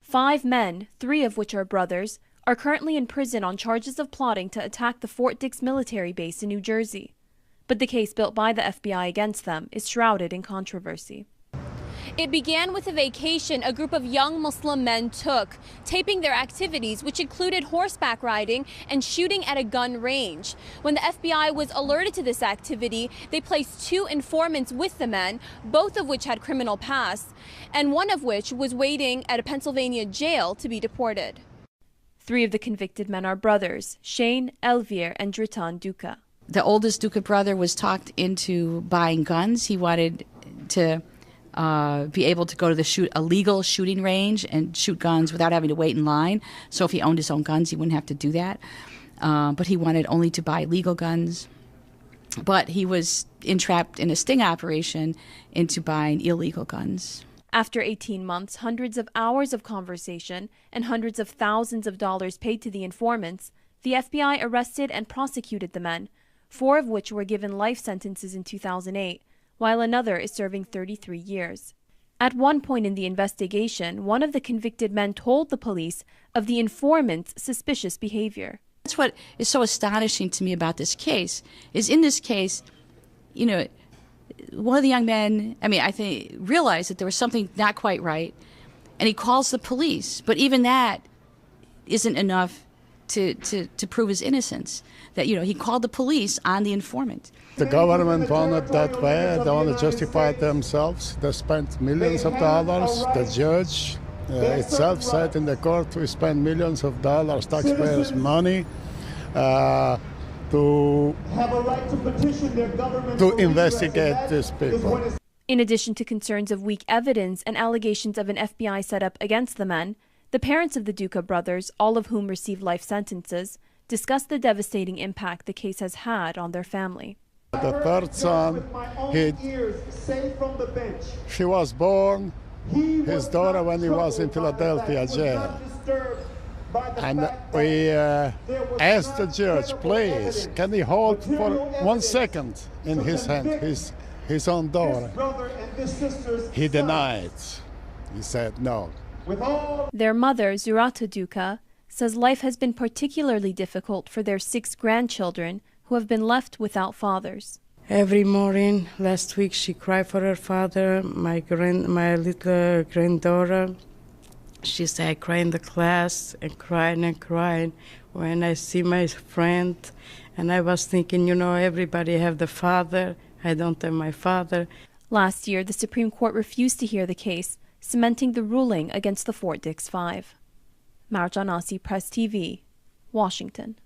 5 men, 3 of which are brothers, are currently in prison on charges of plotting to attack the Fort Dix military base in New Jersey. But the case built by the FBI against them is shrouded in controversy. It began with a vacation a group of young Muslim men took, taping their activities, which included horseback riding and shooting at a gun range. When the FBI was alerted to this activity, they placed 2 informants with the men, both of which had criminal pasts, and one of which was waiting at a Pennsylvania jail to be deported. 3 of the convicted men are brothers, ŞAHİN, Elvir, and Dritan Duka. The oldest Duka brother was talked into buying guns. He wanted to be able to go to a legal shooting range and shoot guns without having to wait in line. So if he owned his own guns, he wouldn't have to do that. But he wanted only to buy legal guns. But he was entrapped in a sting operation into buying illegal guns. After 18 months, hundreds of hours of conversation, and hundreds of thousands of dollars paid to the informants, the FBI arrested and prosecuted the men, 4 of which were given life sentences in 2008, while another is serving 33 years. At one point in the investigation, one of the convicted men told the police of the informant's suspicious behavior. That's what is so astonishing to me about this case, is in this case, one of the young men, I think, realized that there was something not quite right, and he calls the police. But even that isn't enough to prove his innocence. That, he called the police on the informant. The government wanted that way. They want to justify themselves. They spent millions of dollars. The judge itself said in the court, we spend millions of dollars, taxpayers' money, to investigate these people. In addition to concerns of weak evidence and allegations of an FBI setup against the men, the parents of the Duka brothers, all of whom received life sentences, discussed the devastating impact the case has had on their family. The third son, she was born, his daughter, when he was in Philadelphia jail. And we asked the judge, please, can he hold for 1 second in his hand his own daughter? He denied. He said no. Their mother, Zurata Duka, says life has been particularly difficult for their 6 grandchildren who have been left without fathers. Every morning, last week, she cried for her father, my little granddaughter. She said, I cry in the class and crying when I see my friend. And I was thinking, everybody have the father. I don't have my father. Last year, the Supreme Court refused to hear the case, cementing the ruling against the Fort Dix 5. Marjan Asi, Press TV, Washington.